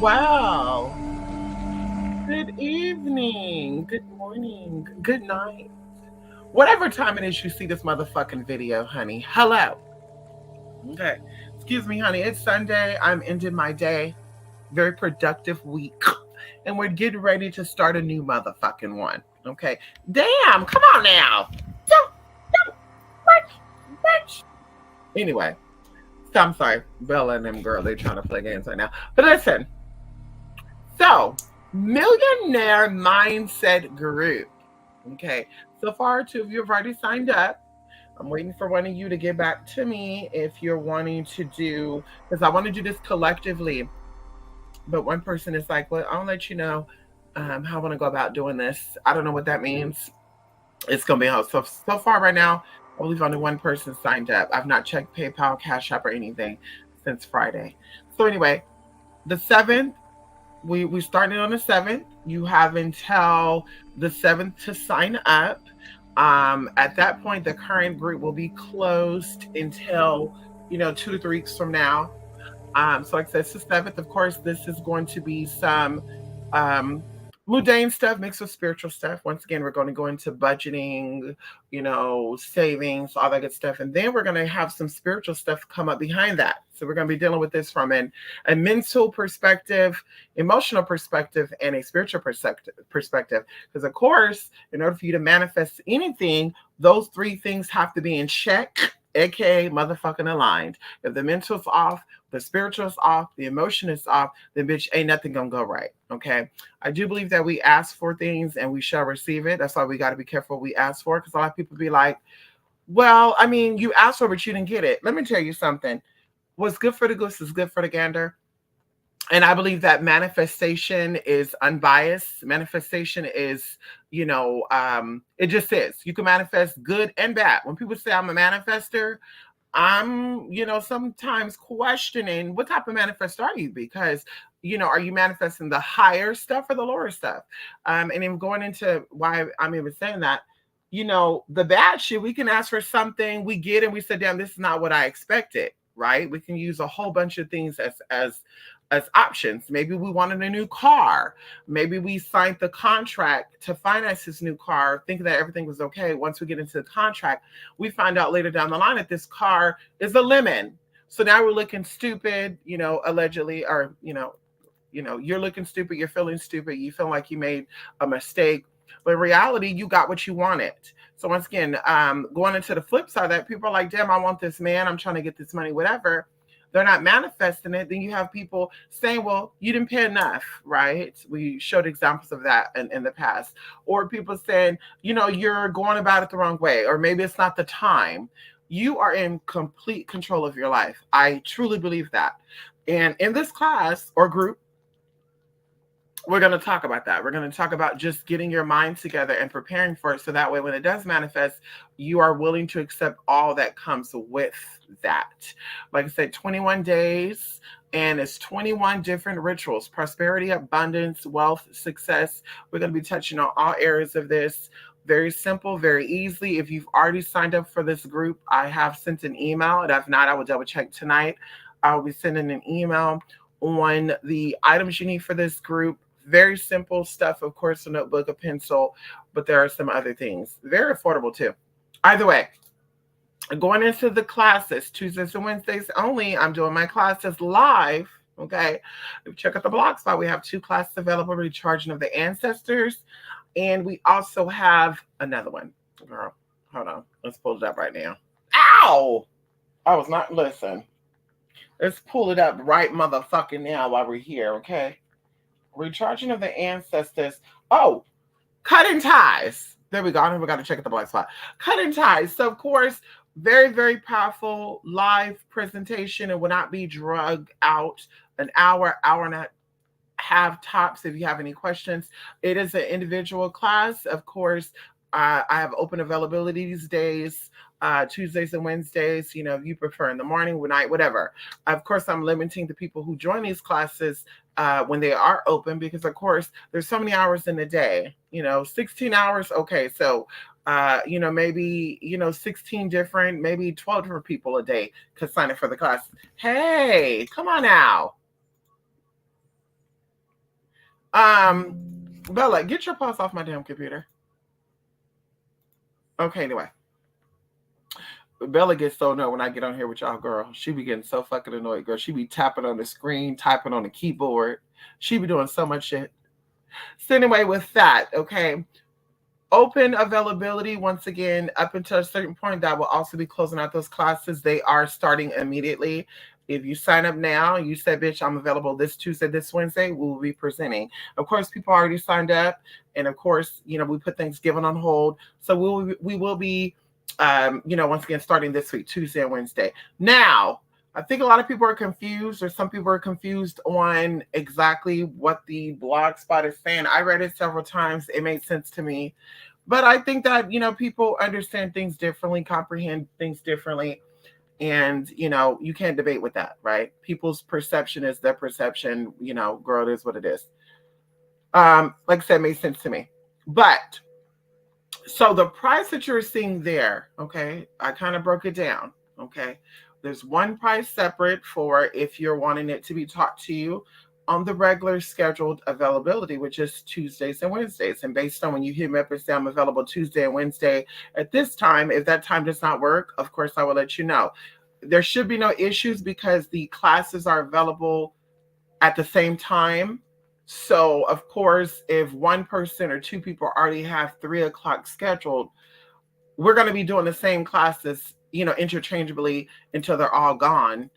Well, good evening, good morning, good night. Whatever time it is you see this motherfucking video, honey. Hello. Okay. Excuse me, honey. It's Sunday. I'm ending my day. Very productive week. And we're getting ready to start a new motherfucking one. Okay. Damn, come on now. Don't, bitch. Anyway, so I'm sorry. Bella and them girl, they're trying to play games right now. But listen, so millionaire mindset group. Okay. So far, two of you have already signed up. I'm waiting for one of you to get back to me if you're wanting to do, because I want to do this collectively. But one person is like, well, I'll let you know how I want to go about doing this. I don't know what that means. It's going to be out. So far, right now, I believe only one person signed up. I've not checked PayPal, Cash App, or anything since Friday. So, anyway, the 7th, we started on the 7th. You have until the 7th to sign up. At that point, the current group will be closed until 2 to 3 weeks from now. So like I said, it's the 7th. Of course, this is going to be some um, mundane stuff mixed with spiritual stuff. Once again, we're going to go into budgeting, savings, all that good stuff. And then we're going to have some spiritual stuff come up behind that. So we're going to be dealing with this from a mental perspective, emotional perspective, and a spiritual perspective. Because, of course, in order for you to manifest anything, those three things have to be in check, aka motherfucking aligned. If the mental's off, the spiritual is off, the emotion is off, then bitch, ain't nothing gonna go right. Okay. I do believe that we ask for things and we shall receive it. That's why we got to be careful what we ask for, because a lot of people be like, well, I mean, you asked for it, but you didn't get it. Let me tell you something. What's good for the goose is good for the gander. And I believe that manifestation is unbiased. Manifestation is, it just is. You can manifest good and bad. When people say I'm a manifester, I'm, sometimes questioning what type of manifestor are you? Because, are you manifesting the higher stuff or the lower stuff? And then going into why I'm even saying that, the bad shit, we can ask for something, we get and we say, damn, this is not what I expected, right? We can use a whole bunch of things as options. Maybe we wanted a new car. Maybe we signed the contract to finance this new car, thinking that everything was okay. Once we get into the contract, we find out later down the line that this car is a lemon. So now we're looking stupid, allegedly, or you're looking stupid, you're feeling stupid, you feel like you made a mistake. But in reality, you got what you wanted. So once again, going into the flip side of that, people are like, damn, I want this man, I'm trying to get this money, whatever. They're not manifesting it. Then you have people saying, well, you didn't pay enough, right? We showed examples of that in the past. Or people saying, you're going about it the wrong way, or maybe it's not the time. You are in complete control of your life. I truly believe that. And in this class or group, we're going to talk about that. We're going to talk about just getting your mind together and preparing for it. So that way, when it does manifest, you are willing to accept all that comes with that. Like I said, 21 days, and it's 21 different rituals: prosperity, abundance, wealth, success. We're going to be touching on all areas of this. Very simple, very easy. If you've already signed up for this group, I have sent an email. And if not, I will double check tonight. I will be sending an email on the items you need for this group. Very simple stuff, of course, a notebook, a pencil, but there are some other things. Very affordable too. Either way, going into the classes, Tuesdays and Wednesdays only, I'm doing my classes live. Okay. Check out the blog spot. We have 2 classes available, Recharging of the Ancestors. And we also have another one. Girl, hold on. Let's pull it up right now. Ow! I was not, listen. Let's pull it up right motherfucking now while we're here, okay? Recharging of the Ancestors. Oh, cutting ties. There we go. I never got to check at the black spot. Cutting ties. So, of course, very, very powerful live presentation. It will not be drug out. An hour and a half tops. If you have any questions, it is an individual class. Of course, I have open availability these days. Tuesdays and Wednesdays, if you prefer in the morning, night, whatever. Of course, I'm limiting the people who join these classes when they are open, because of course there's so many hours in the day, 16 hours. Okay. So, maybe, 16 different, maybe 12 different people a day could sign up for the class. Hey, come on now. Bella, get your paws off my damn computer. Okay, anyway. Bella gets so annoyed when I get on here with y'all, girl. She be getting so fucking annoyed, girl. She be tapping on the screen, typing on the keyboard. She be doing so much shit. So anyway, with that, okay. Open availability, once again, up until a certain point, that will also be closing out those classes. They are starting immediately. If you sign up now, you said, bitch, I'm available this Tuesday, this Wednesday, we will be presenting. Of course, people already signed up. And of course, we put Thanksgiving on hold. So we will be, once again, starting this week, Tuesday and Wednesday. Now, I think a lot of people are confused, or some people are confused on exactly what the blog spot is saying. I read it several times. It made sense to me. But I think that, people understand things differently, comprehend things differently. And, you can't debate with that, right? People's perception is their perception, girl, it is what it is. Like I said, it made sense to me. But so the price that you're seeing there, okay, I kind of broke it down, okay? There's one price separate for if you're wanting it to be taught to you on the regular scheduled availability, which is Tuesdays and Wednesdays. And based on when you hit me up and say I'm available Tuesday and Wednesday at this time, if that time does not work, of course, I will let you know. There should be no issues because the classes are available at the same time. So, of course, if one person or two people already have 3:00 scheduled, we're going to be doing the same classes, interchangeably until they're all gone,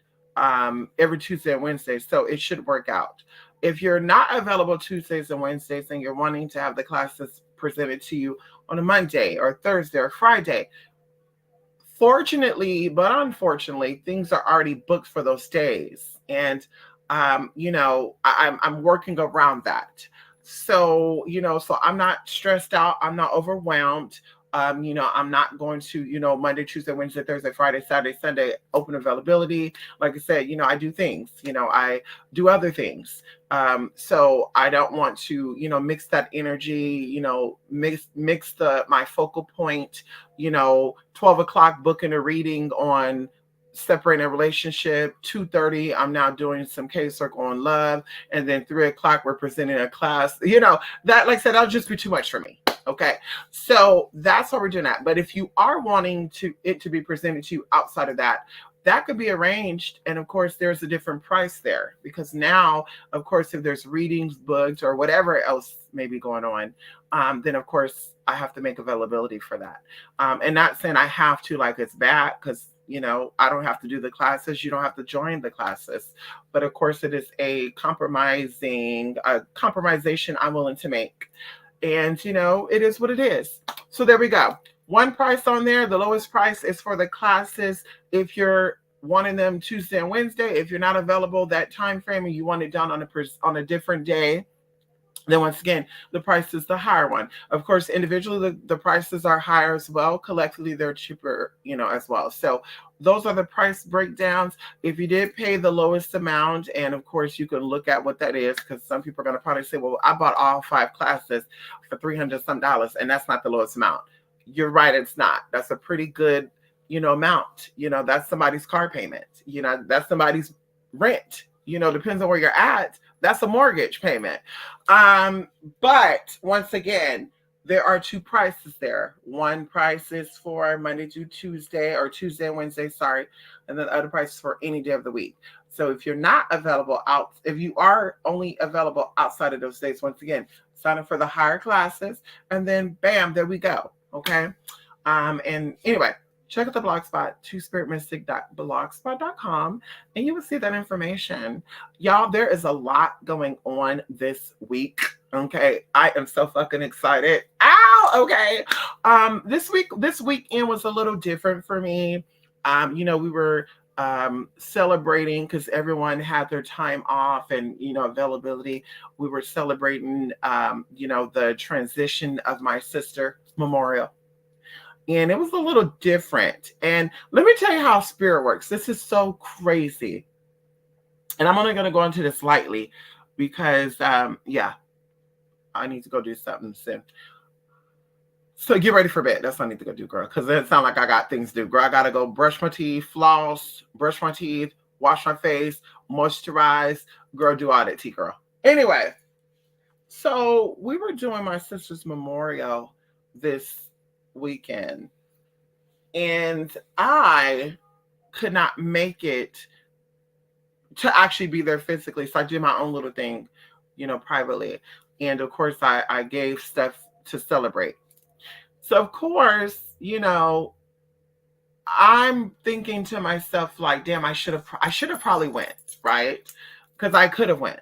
every Tuesday and Wednesday. So it should work out. If you're not available Tuesdays and Wednesdays and you're wanting to have the classes presented to you on a Monday or Thursday or Friday, fortunately, but unfortunately, things are already booked for those days. And, I'm working around that. So, so I'm not stressed out. I'm not overwhelmed. I'm not going to, Monday, Tuesday, Wednesday, Thursday, Friday, Saturday, Sunday, open availability. Like I said, I do things, I do other things. So I don't want to, mix that energy, mix my focal point, 12:00 booking a reading on separating a relationship. 2:30, I'm now doing some casework on love. And then 3:00, we're presenting a class, that, like I said, that'll just be too much for me. Okay. So that's what we're doing at. But if you are wanting it to be presented to you outside of that, that could be arranged. And of course, there's a different price there because now, of course, if there's readings booked or whatever else may be going on, then of course I have to make availability for that. And not saying I have to, like it's bad, because I don't have to do the classes. You don't have to join the classes. But of course, it is a compromisation I'm willing to make. And, it is what it is. So there we go. One price on there. The lowest price is for the classes. If you're wanting them Tuesday and Wednesday, if you're not available that time frame and you want it done on a different day, then once again, the price is the higher one. Of course, individually, the prices are higher as well. Collectively, they're cheaper, as well. So those are the price breakdowns. If you did pay the lowest amount, and of course, you can look at what that is, because some people are going to probably say, well, I bought all 5 classes for $300 some, and that's not the lowest amount. You're right, it's not. That's a pretty good, amount. That's somebody's car payment. That's somebody's rent. Depends on where you're at. That's a mortgage payment. But once again, there are 2 prices there. One price is for Monday to Tuesday, or Tuesday and Wednesday, sorry. And then the other price is for any day of the week. So if you're not available if you are only available outside of those days, once again, sign up for the higher classes, and then bam, there we go. Okay. And anyway, check out the blogspot, twospiritmystic.blogspot.com, and you will see that information. Y'all, there is a lot going on this week. Okay. I am so fucking excited. Ow! Okay. This weekend was a little different for me. We were celebrating because everyone had their time off and, availability. We were celebrating, the transition of my sister, Memorial. And it was a little different. And let me tell you how spirit works. This is so crazy. And I'm only going to go into this lightly because, I need to go do something soon. So get ready for bed. That's what I need to go do, girl. Because it sounds like I got things to do, girl. I got to go brush my teeth, floss, brush my teeth, wash my face, moisturize, girl, do all that tea, girl. Anyway, So we were doing my sister's memorial this weekend, and I could not make it to actually be there physically. So I did my own little thing, privately. And of course, I gave stuff to celebrate. So, of course, I'm thinking to myself like, damn, I should have probably went, right? Because I could have went.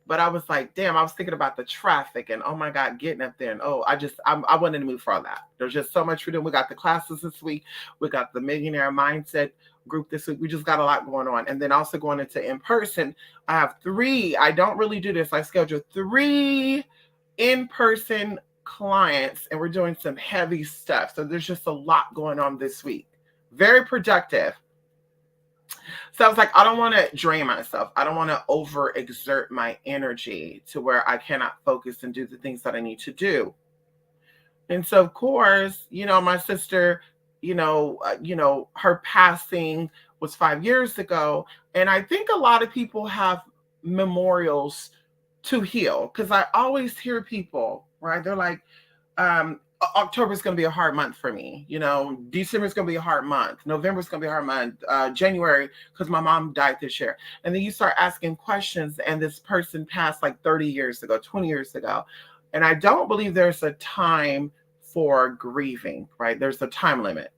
But I was like, damn, I was thinking about the traffic and oh my God, getting up there. And I wanted to move for all that. There's just so much for them. We got the classes this week. We got the millionaire mindset group this week. We just got a lot going on. And then also going into in person, I have I don't really do this. I schedule 3 in person clients and we're doing some heavy stuff. So there's just a lot going on this week. Very productive. So I was like, I don't want to drain myself. I don't want to overexert my energy to where I cannot focus and do the things that I need to do. And so, of course, my sister, her passing was 5 years ago. And I think a lot of people have memorials to heal because I always hear people, right? They're like, October is going to be a hard month for me. December is going to be a hard month. November is going to be a hard month. January, because my mom died this year. And then you start asking questions, and this person passed like 30 years ago, 20 years ago. And I don't believe there's a time for grieving, right? There's a time limit.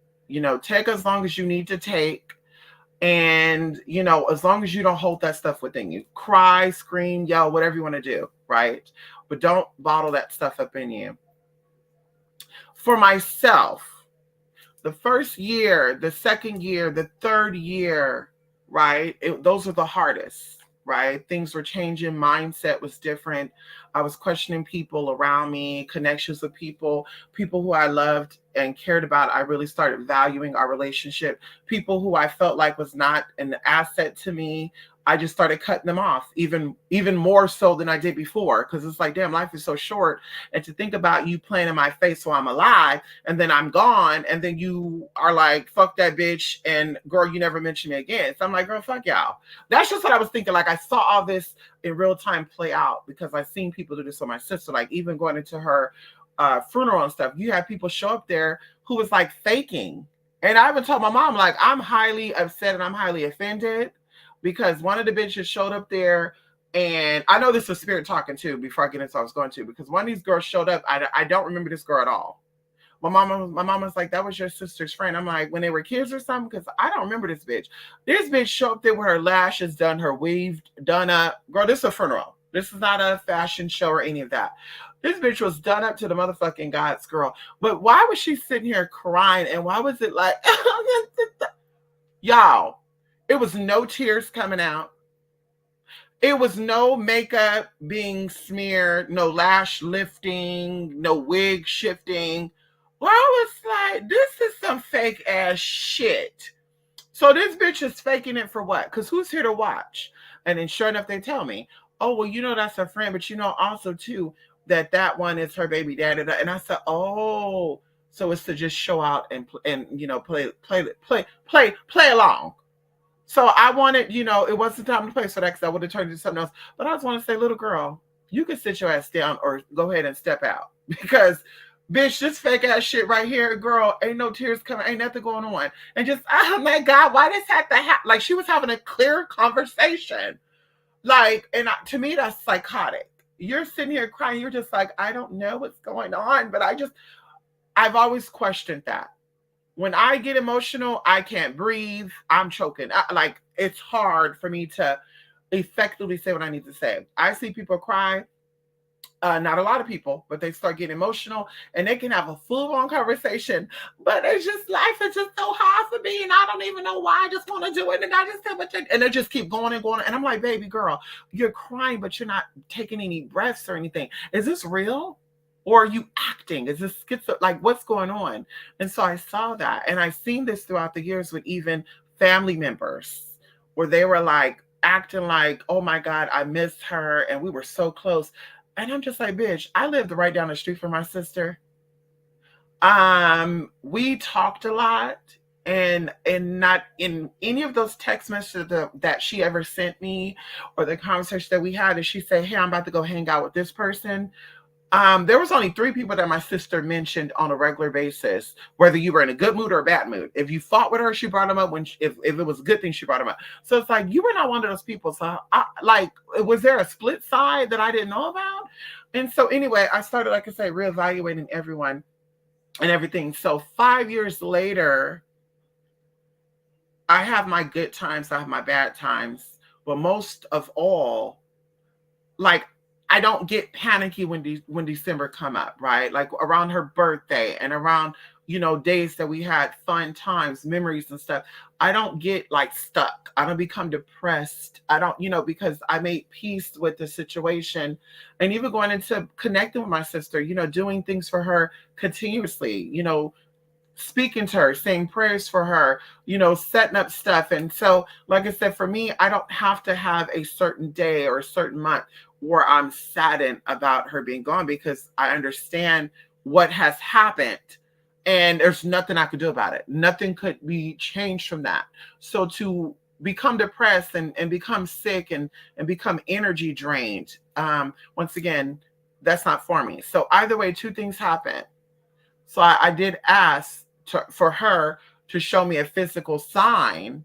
Take as long as you need to take. And, as long as you don't hold that stuff within you, cry, scream, yell, whatever you want to do, right? But don't bottle that stuff up in you. For myself, the first year, the second year, the third year, right? Those are the hardest, right? Things were changing. Mindset was different. I was questioning people around me, connections with people who I loved and cared about. I really started valuing our relationship. People who I felt like was not an asset to me, I just started cutting them off even more so than I did before. Because it's like, damn, life is so short. And to think about you playing in my face while I'm alive and then I'm gone. And then you are like, fuck that bitch. And girl, you never mention me again. So I'm like, girl, fuck y'all. That's just what I was thinking. Like I saw all this in real time play out because I've seen people do this with my sister. Like even going into her funeral and stuff, you have people show up there who was like faking. And I even told my mom, like, I'm highly upset and I'm highly offended because one of the bitches showed up there, and I know this is spirit talking too before I get into what I was going to, because one of these girls showed up. I don't remember this girl at all. My mom was like, that was your sister's friend. I'm like, when they were kids or something, because I don't remember this bitch. This bitch showed up there with her lashes done, her weave done up. Girl, this is a funeral. This is not a fashion show or any of that. This bitch was done up to the motherfucking God's girl. But why was she sitting here crying? And why was it like, y'all, it was no tears coming out. It was no makeup being smeared, no lash lifting, no wig shifting. Well, I was like, this is some fake ass shit. So this bitch is faking it for what? Because who's here to watch? And then sure enough, they tell me, oh, well, that's her friend, but also too, that one is her baby daddy. And I said, oh, so it's to just show out and play along. So I wanted, it wasn't time to play for that because I would have turned into something else. But I just want to say, little girl, you can sit your ass down or go ahead and step out because, bitch, this fake ass shit right here, girl, ain't no tears coming, ain't nothing going on. And just, oh my God, why this had to happen? Like she was having a clear conversation. Like, and to me, that's psychotic. You're sitting here crying. You're just like, I don't know what's going on. But I've always questioned that. When I get emotional, I can't breathe. I'm choking. Like, it's hard for me to effectively say what I need to say. I see people cry. Not a lot of people, but they start getting emotional and they can have a full-on conversation. But it's just, life is just so hard for me and I don't even know why. I just want to do it. And I just tell what and they just keep going and going. And I'm like, baby girl, you're crying, but you're not taking any breaths or anything. Is this real? Or are you acting? Is this like what's going on? And so I saw that. And I've seen this throughout the years with even family members where they were like acting like, oh my God, I missed her. And we were so close. And I'm just like, bitch, I lived right down the street from my sister. We talked a lot. And not in any of those text messages that she ever sent me, or the conversation that we had, and she said, hey, I'm about to go hang out with this person. There was only 3 people that my sister mentioned on a regular basis, whether you were in a good mood or a bad mood. If you fought with her, she brought them up. If it was a good thing, she brought them up. So it's like, you were not one of those people. So was there a split side that I didn't know about? And so anyway, I started, like I say, reevaluating everyone and everything. So 5 years later, I have my good times, I have my bad times, but most of all, like, I don't get panicky when December come up, right? Like around her birthday and around, days that we had fun times, memories and stuff. I don't get like stuck. I don't become depressed. I don't, because I made peace with the situation, and even going into connecting with my sister, doing things for her continuously, speaking to her, saying prayers for her, setting up stuff. And so, like I said, for me, I don't have to have a certain day or a certain month where I'm saddened about her being gone, because I understand what has happened and there's nothing I could do about it. Nothing could be changed from that. So to become depressed and become sick and become energy drained, once again, that's not for me. So either way, 2 things happen. So I did ask for her to show me a physical sign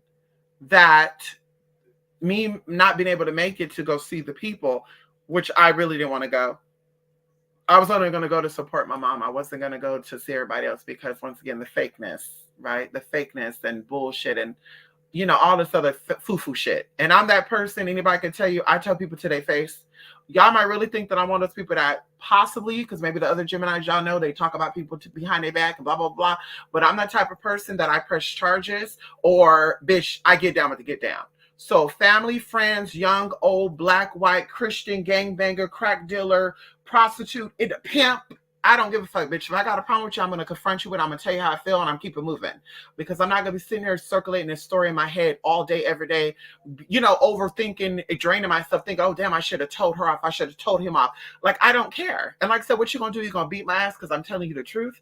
that me not being able to make it to go see the people, which I really didn't want to go. I was only going to go to support my mom. I wasn't going to go to see everybody else, because once again, the fakeness, right? The fakeness and bullshit and all this other foo-foo shit. And I'm that person, anybody can tell you, I tell people to their face. Y'all might really think that I'm one of those people that possibly, because maybe the other Geminis, y'all know, they talk about people behind their back and blah, blah, blah. But I'm that type of person that I press charges, or, bitch, I get down with the get down. So family, friends, young, old, black, white, Christian, gangbanger, crack dealer, prostitute, pimp, I don't give a fuck, bitch. If I got a problem with you, I'm going to confront you with it. I'm going to tell you how I feel, and I'm keeping moving, because I'm not going to be sitting here circulating this story in my head all day, every day, overthinking, draining myself, thinking, oh, damn, I should have told her off. I should have told him off. Like, I don't care. And like I said, what you going to do? You're going to beat my ass because I'm telling you the truth?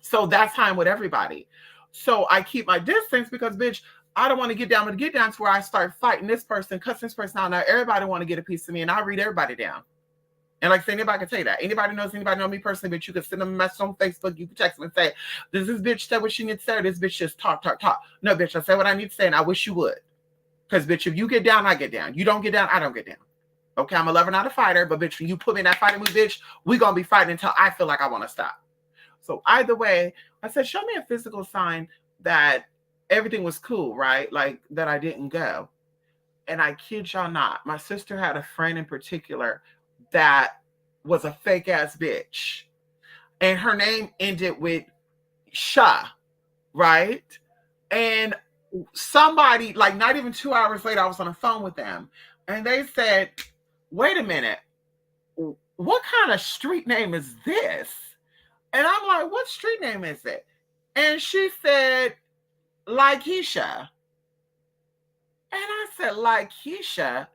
So that's how I'm with everybody. So I keep my distance because, bitch, I don't want to get down to where I start fighting this person, cussing this person out. Now everybody want to get a piece of me, and I read everybody down. And like I say, anybody can say that. Anybody know me personally, but you can send them a message on Facebook. You can text them and say, does this bitch say what she needs to say, or this bitch just talk? No, bitch, I say what I need to say, and I wish you would. Because, bitch, if you get down, I get down. You don't get down, I don't get down. Okay, I'm a lover, not a fighter, but, bitch, when you put me in that fighting mood, bitch, we going to be fighting until I feel like I want to stop. So either way, I said, show me a physical sign that everything was cool, right? Like, that I didn't go. And I kid y'all not, my sister had a friend in particular that was a fake ass bitch. And her name ended with Sha, right? And somebody, like not even 2 hours later, I was on the phone with them. And they said, wait a minute, what kind of street name is this? And I'm like, what street name is it? And she said, Keisha. And I said, Keisha.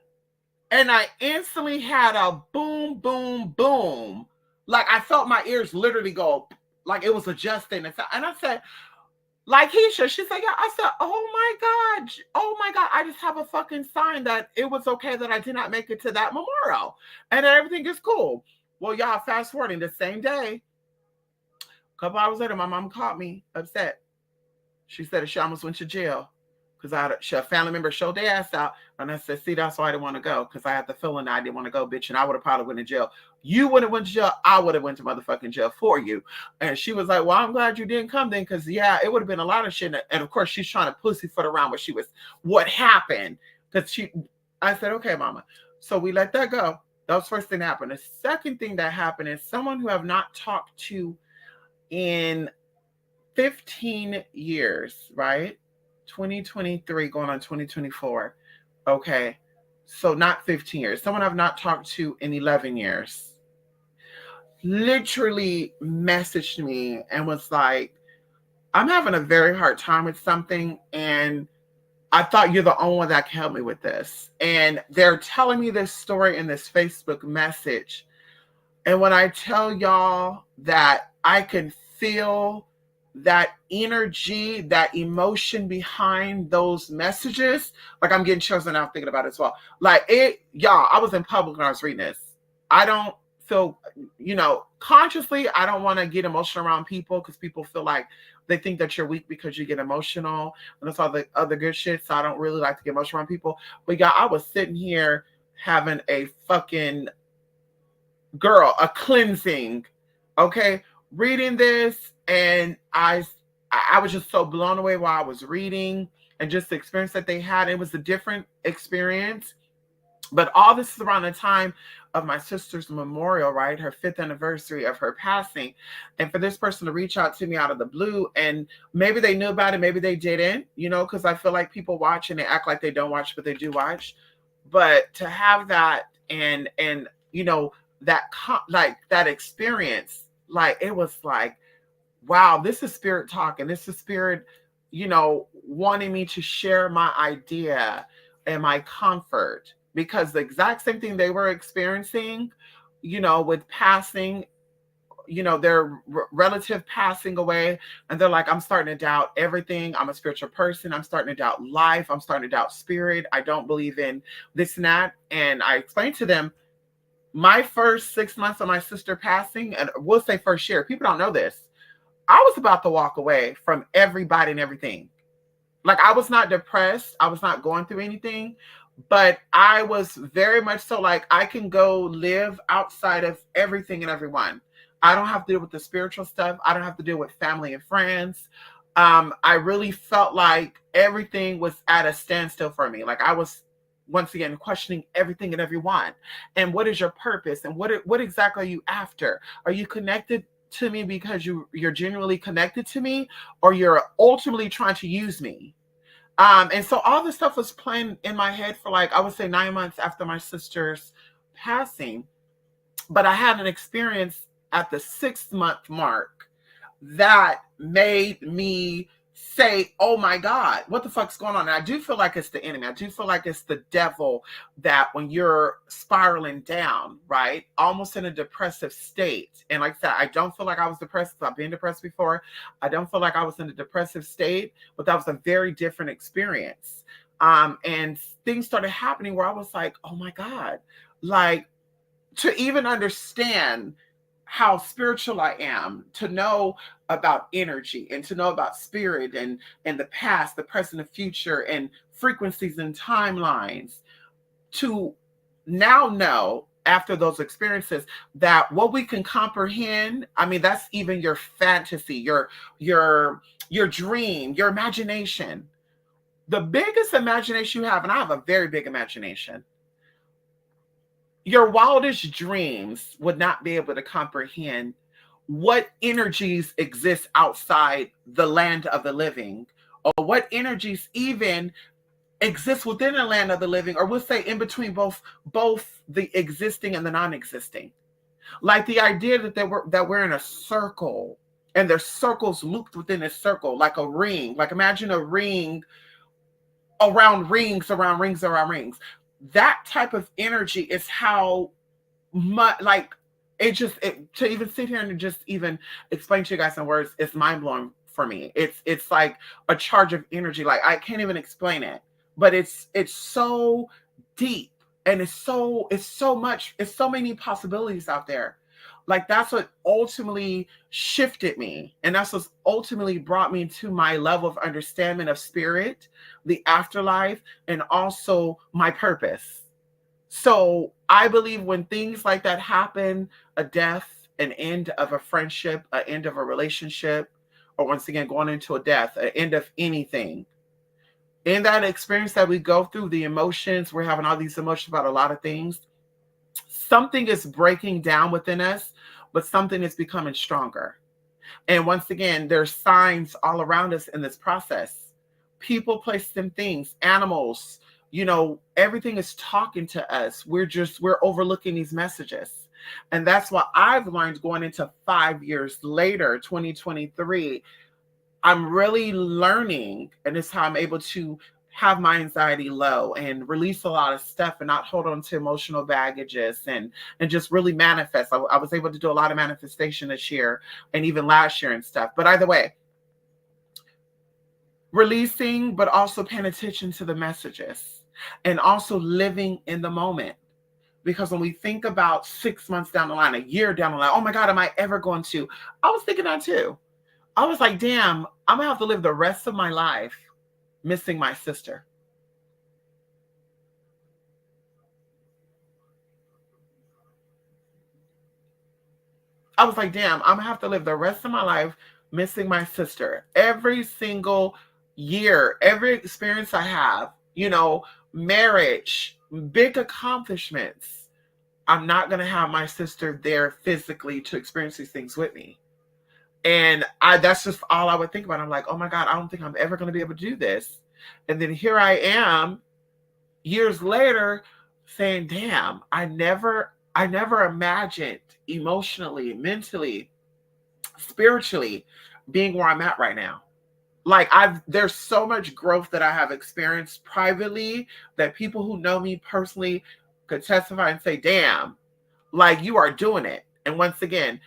And I instantly had a boom, boom, boom. Like I felt my ears literally go, like it was adjusting. And I said, Keisha. She said, yeah. I said, oh my God. I just have a fucking sign that it was okay that I did not make it to that memorial. And that everything is cool. Well, y'all, fast forwarding the same day, a couple hours later, my mom called me upset. She said she almost went to jail because a family member showed their ass out. And I said, see, that's why I didn't want to go, because I had the feeling that I didn't want to go, bitch, and I would have probably went to jail. You would have went to jail. I would have went to motherfucking jail for you. And she was like, well, I'm glad you didn't come then, because, yeah, it would have been a lot of shit. And, of course, she's trying to pussyfoot around what happened. Because I said, okay, mama. So we let that go. That was the first thing that happened. The second thing that happened is someone who I've not talked to in 15 years, right? 2023 going on 2024. Okay. So not 15 years. Someone I've not talked to in 11 years literally messaged me and was like, I'm having a very hard time with something, and I thought you're the only one that can help me with this. And they're telling me this story in this Facebook message. And when I tell y'all that I can feel that energy, that emotion behind those messages. Like I'm getting chosen out thinking about it as well. Like it, y'all, I was in public when I was reading this. I don't feel, consciously, I don't want to get emotional around people because people feel like they think that you're weak because you get emotional and that's all the other good shit. So I don't really like to get emotional around people. But yeah, I was sitting here having a fucking a cleansing, okay, reading this, and I was just so blown away while I was reading and just the experience that they had. It was a different experience. But all this is around the time of my sister's memorial, right? Her 5th anniversary of her passing. And for this person to reach out to me out of the blue, and maybe they knew about it, maybe they didn't, because I feel like people watch and they act like they don't watch, but they do watch. But to have that and like that experience, like it was like, wow, this is spirit talking. This is spirit, wanting me to share my idea and my comfort, because the exact same thing they were experiencing, with passing, their relative passing away. And they're like, I'm starting to doubt everything. I'm a spiritual person. I'm starting to doubt life. I'm starting to doubt spirit. I don't believe in this and that. And I explained to them, my first 6 months of my sister passing, and we'll say first year, people don't know this, I was about to walk away from everybody and everything. Like I was not depressed. I was not going through anything, but I was very much so like I can go live outside of everything and everyone. I don't have to deal with the spiritual stuff. I don't have to deal with family and friends. I really felt like everything was at a standstill for me. Like I was once again questioning everything and everyone. And what is your purpose? And what exactly are you after? Are you connected to me because you're genuinely connected to me, or you're ultimately trying to use me? And so all this stuff was playing in my head for like, I would say 9 months after my sister's passing. But I had an experience at the 6-month mark that made me say, oh my God, what the fuck's going on? And I do feel like it's the enemy. I do feel like it's the devil, that when you're spiraling down, right, almost in a depressive state. And like I said, I don't feel like I was depressed. I've been depressed before. I don't feel like I was in a depressive state, but that was a very different experience. And things started happening where I was like, oh my God, like to even understand how spiritual I am, to know about energy and to know about spirit and the past, the present, the future, and frequencies and timelines, to now know after those experiences that what we can comprehend, I mean, that's even your fantasy, your dream, your imagination. The biggest imagination you have, and I have a very big imagination, your wildest dreams would not be able to comprehend what energies exist outside the land of the living, or what energies even exist within the land of the living, or we'll say in between both the existing and the non-existing. Like the idea that we're in a circle, and there's circles looped within a circle, like a ring. Like imagine a ring around rings, around rings, around rings. That type of energy is how much, like, to even sit here and just even explain to you guys in words, it's mind-blowing for me. It's like a charge of energy. Like I can't even explain it, but it's so deep, and it's so much, it's so many possibilities out there. Like that's what ultimately shifted me, and that's what ultimately brought me to my level of understanding of spirit, the afterlife, and also my purpose. So I believe when things like that happen, a death, an end of a friendship, an end of a relationship, or once again going into a death, an end of anything, in that experience that we go through, the emotions, we're having all these emotions about a lot of things, something is breaking down within us, but something is becoming stronger. And once again, there's signs all around us in this process. People, places, and things, animals, everything is talking to us. We're overlooking these messages. And that's what I've learned going into 5 years later, 2023. I'm really learning, and it's how I'm able to have my anxiety low and release a lot of stuff and not hold on to emotional baggages and just really manifest. I was able to do a lot of manifestation this year and even last year and stuff. But either way, releasing, but also paying attention to the messages and also living in the moment. Because when we think about 6 months down the line, a year down the line, oh my God, am I ever going to? I was thinking that too. I was like, damn, I'm going to have to live the rest of my life missing my sister. I was like, damn, I'm going to have to live the rest of my life missing my sister. Every single year, every experience I have, marriage, big accomplishments, I'm not going to have my sister there physically to experience these things with me. And that's just all I would think about. I'm like, oh my God, I don't think I'm ever going to be able to do this. And then here I am years later saying, damn, I never imagined emotionally, mentally, spiritually being where I'm at right now. Like there's so much growth that I have experienced privately that people who know me personally could testify and say, damn, like you are doing it. And once again,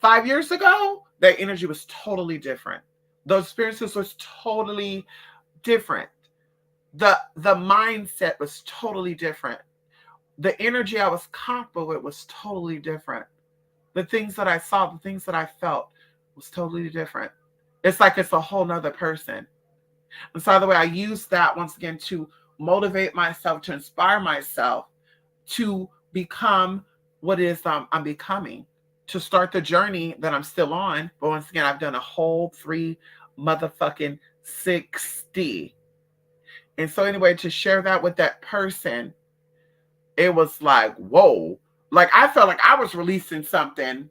5 years ago, that energy was totally different. Those experiences was totally different. The mindset was totally different. The energy I was comfortable with was totally different. The things that I saw, the things that I felt was totally different. It's like it's a whole nother person. And so the way I use that once again to motivate myself, to inspire myself, to become what it is I'm becoming, to start the journey that I'm still on. But once again, I've done a whole 3 motherfucking 60. And so anyway, to share that with that person, it was like, whoa. Like I felt like I was releasing something,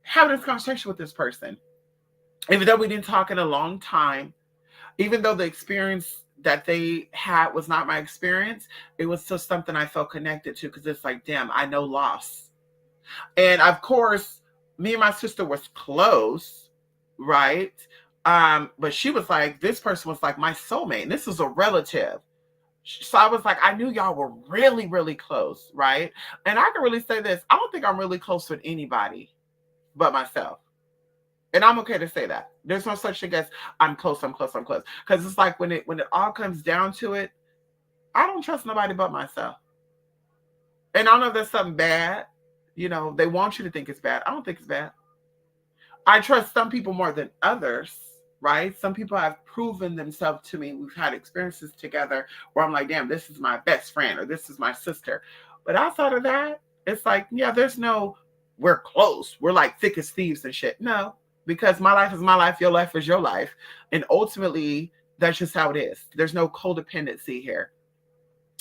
having this conversation with this person. Even though we didn't talk in a long time, even though the experience that they had was not my experience, it was still something I felt connected to because it's like, damn, I know loss. And of course, me and my sister was close, right? But she was like, this person was like my soulmate, and this is a relative. So I was like, I knew y'all were really, really close, right? And I can really say this: I don't think I'm really close with anybody but myself. And I'm okay to say that. There's no such thing as I'm close, I'm close, I'm close. Because it's like when it all comes down to it, I don't trust nobody but myself. And I don't know if that's something bad. They want you to think it's bad. I don't think it's bad. I trust some people more than others, right? Some people have proven themselves to me. We've had experiences together where I'm like, damn, this is my best friend or this is my sister. But outside of that, it's like, yeah, there's no, we're close. We're like thick as thieves and shit. No, because my life is my life. Your life is your life. And ultimately, that's just how it is. There's no codependency here.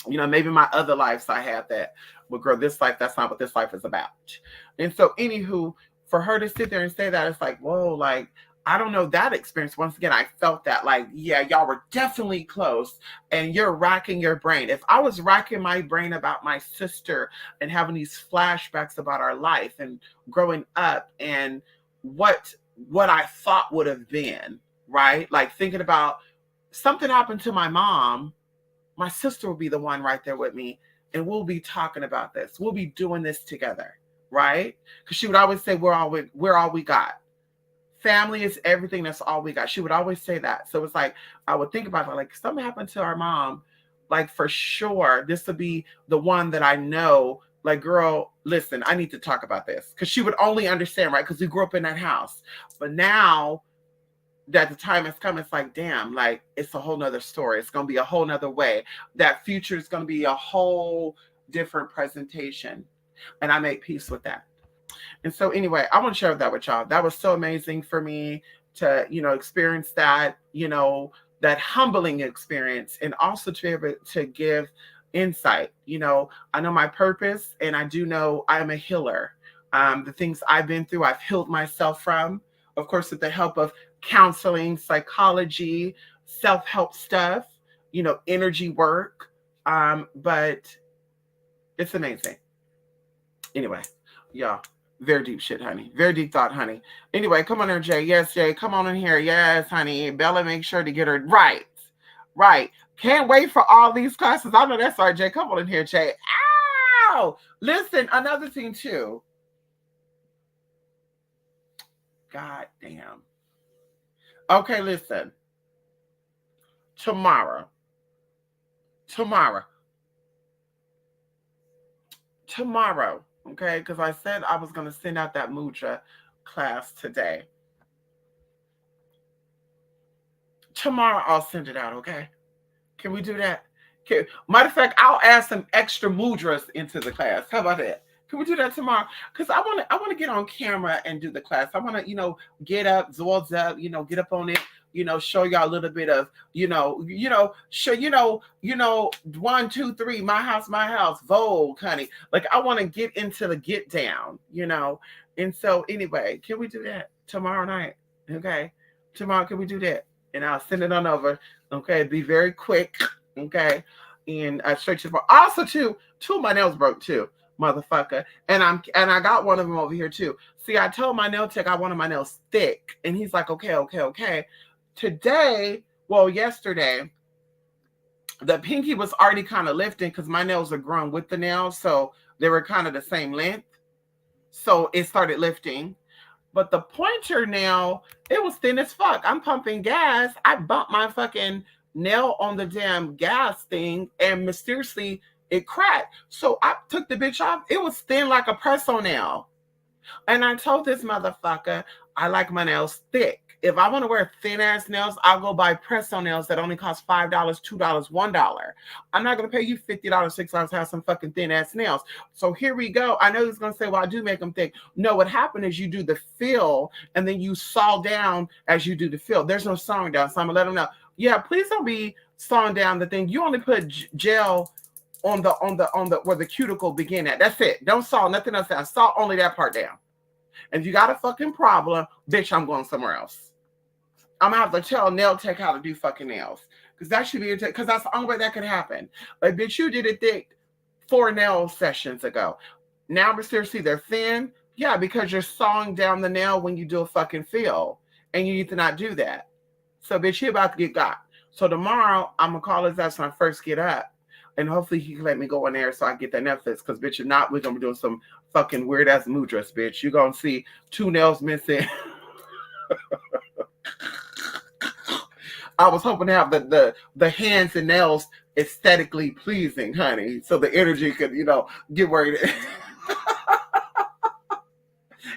Maybe my other lives I have that would grow this life. That's not what this life is about. And so, anywho, for her to sit there and say that, it's like, whoa, like, I don't know that experience. Once again, I felt that, like, yeah, y'all were definitely close and you're racking your brain. If I was racking my brain about my sister and having these flashbacks about our life and growing up and what I thought would have been, right? Like thinking about something happened to my mom, my sister will be the one right there with me, and we'll be talking about this. We'll be doing this together, right? Because she would always say, we're all we got. Family is everything. That's all we got. She would always say that. So it's like, I would think about it, like something happened to our mom, like for sure, this would be the one that I know, like, girl, listen, I need to talk about this. Because she would only understand, right? Because we grew up in that house. But now that the time has come, it's like, damn, like it's a whole nother story. It's going to be a whole nother way. That future is going to be a whole different presentation. And I make peace with that. And so anyway, I want to share that with y'all. That was so amazing for me to, experience that, that humbling experience, and also to be able to give insight. I know my purpose, and I do know I'm a healer. The things I've been through, I've healed myself from, of course, with the help of counseling, psychology, self-help stuff, energy work. But it's amazing. Anyway, y'all, very deep shit, honey. Very deep thought, honey. Anyway, come on here, Jay. Yes, Jay, come on in here. Yes, honey. Bella, make sure to get her right. Right. Can't wait for all these classes. I know that's right, Jay. Come on in here, Jay. Ow! Listen, another thing, too. God damn. Okay, listen. tomorrow, tomorrow, tomorrow. Okay, because I said I was gonna send out that mudra class today. Tomorrow I'll send it out. Okay, can we do that? Matter of fact, I'll add some extra mudras into the class. How about that? Can we do that tomorrow? Because I want to get on camera and do the class. I want to, get up, Zords up, get up on it, show y'all a little bit of, show, 1, 2, 3, my house, Vogue, honey. Like I want to get into the get down, And so anyway, can we do that tomorrow night? Okay, tomorrow can we do that? And I'll send it on over. Okay, be very quick. Okay, and I stretch it for also two of my nails broke too, motherfucker. And I got one of them over here too. See, I told my nail tech I wanted my nails thick, and he's like, okay. Today, well, yesterday, the pinky was already kind of lifting because my nails are grown with the nails, so they were kind of the same length. So it started lifting. But the pointer nail, it was thin as fuck. I'm pumping gas. I bumped my fucking nail on the damn gas thing, and mysteriously it cracked. So I took the bitch off. It was thin like a press-on nail. And I told this motherfucker, I like my nails thick. If I want to wear thin ass nails, I'll go buy press-on nails that only cost $5, $2, $1. I'm not going to pay you $50, $6 to have some fucking thin ass nails. So here we go. I know he's going to say, well, I do make them thick. No, what happened is you do the fill and then you saw down as you do the fill. There's no sawing down. So I'm going to let him know. Yeah, please don't be sawing down the thing. You only put gel on the where the cuticle begin at. That's it. Don't saw nothing else down. Saw only that part down. And if you got a fucking problem, bitch, I'm going somewhere else. I'm gonna have to tell nail tech how to do fucking nails. Because that should be because that's the only way that could happen. Like, bitch, you did it thick 4 nail sessions ago. Now, seriously, they're thin. Yeah, because you're sawing down the nail when you do a fucking fill. And you need to not do that. So, bitch, he about to get got. So tomorrow, I'm gonna call his ass when I first get up. And hopefully he can let me go in there so I get that Netflix. Because, bitch, if not, we're going to be doing some fucking weird-ass mudras, bitch. You're going to see 2 nails missing. I was hoping to have the hands and nails aesthetically pleasing, honey. So the energy could, get where it is.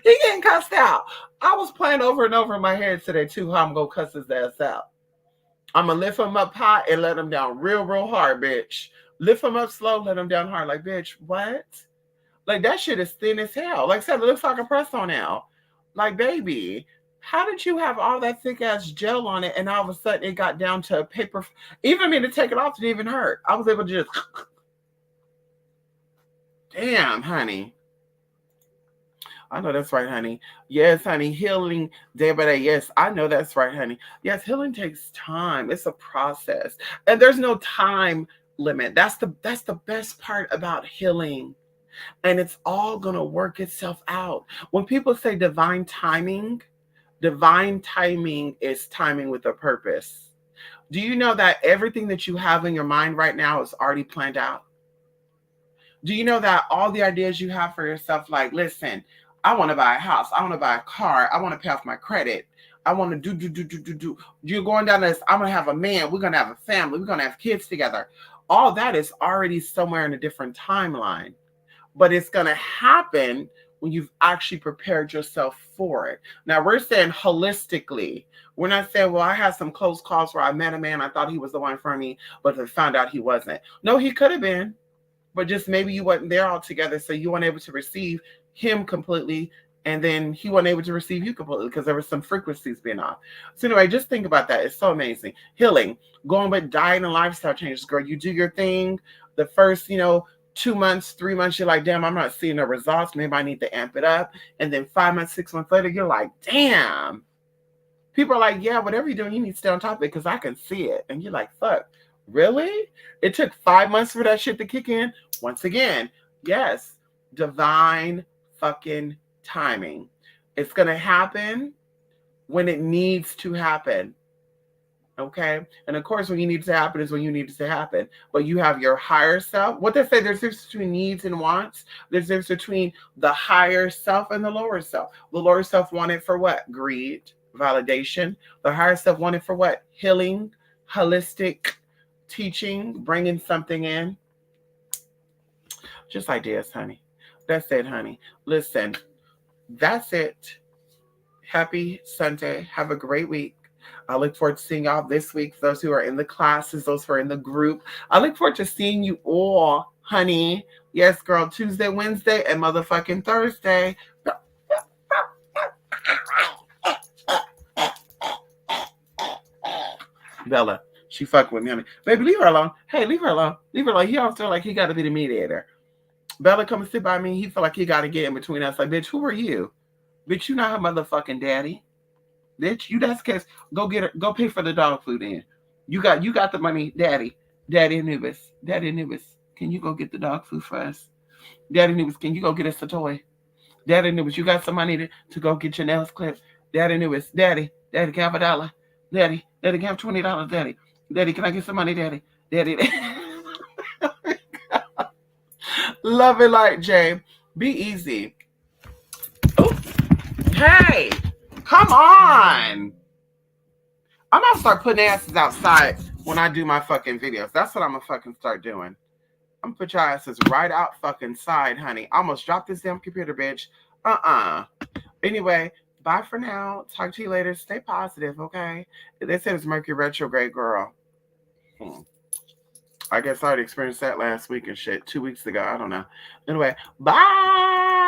He getting cussed out. I was playing over and over in my head today, too, how I'm going to cuss his ass out. I'm going to lift him up high and let him down real, real hard, bitch. Lift him up slow, let him down hard. Like, bitch, what? Like, that shit is thin as hell. Like I said, it looks like a press-on nail. Like, baby, how did you have all that thick-ass gel on it and all of a sudden it got down to a paper? Even me to take it off didn't even hurt. I was able to just... Damn, honey. I know that's right, honey. Yes, honey. Healing day by day. Yes, I know that's right, honey. Yes, healing takes time. It's a process. And there's no time limit. That's the best part about healing. And it's all going to work itself out. When people say divine timing is timing with a purpose. Do you know that everything that you have in your mind right now is already planned out? Do you know that all the ideas you have for yourself, like, listen, I want to buy a house. I want to buy a car. I want to pay off my credit. I want to do. You're going down this. I'm going to have a man. We're going to have a family. We're going to have kids together. All that is already somewhere in a different timeline. But it's going to happen when you've actually prepared yourself for it. Now, we're saying holistically. We're not saying, well, I had some close calls where I met a man. I thought he was the one for me, but I found out he wasn't. No, he could have been. But just maybe you weren't there altogether, so you weren't able to receive him completely, and then he wasn't able to receive you completely because there were some frequencies being off. So anyway, just think about that. It's so amazing. Healing, going with diet and lifestyle changes, girl. You do your thing. The first, 2 months, 3 months, you're like, damn, I'm not seeing the results. Maybe I need to amp it up. And then 5 months, 6 months later, you're like, damn. People are like, yeah, whatever you're doing, you need to stay on top of it because I can see it. And you're like, fuck. Really? It took 5 months for that shit to kick in? Once again, yes, divine fucking timing. It's going to happen when it needs to happen. Okay? And of course, when you need it to happen is when you need it to happen. But you have your higher self. What they say, there's a difference between needs and wants. There's a difference between the higher self and the lower self. The lower self wanted for what? Greed, validation. The higher self wanted for what? Healing, holistic teaching, bringing something in. Just ideas, honey. That's it, honey. Listen, that's it. Happy Sunday. Have a great week. I look forward to seeing y'all this week. Those who are in the classes, those who are in the group. I look forward to seeing you all, honey. Yes, girl. Tuesday, Wednesday, and motherfucking Thursday. Bella, she fucking with me, honey. Baby, leave her alone. Hey, leave her alone. Leave her alone. He always feel like he got to be the mediator. Bella come and sit by me. He feel like he got to get in between us. Like, bitch, who are you? Bitch, you not her motherfucking daddy. Bitch, you that's case. Go get her. Go pay for the dog food in. You got the money, daddy. Daddy Anubis. Daddy Anubis. Can you go get the dog food for us? Daddy Anubis, can you go get us a toy? Daddy Anubis, you got some money to go get your nails clipped? Daddy Anubis, Daddy, can I have $1? Daddy, can I have $20? Daddy, can I get some money? Daddy. Love it like Jay. Be easy. Oh, hey, come on. I'm gonna start putting asses outside when I do my fucking videos. That's what I'm gonna fucking start doing. I'm gonna put your asses right out fucking side, honey. I almost dropped this damn computer, bitch. Anyway, bye for now. Talk to you later. Stay positive, okay? They said it's Mercury retrograde, girl. I guess I already experienced that last week and shit. 2 weeks ago. I don't know. Anyway, bye.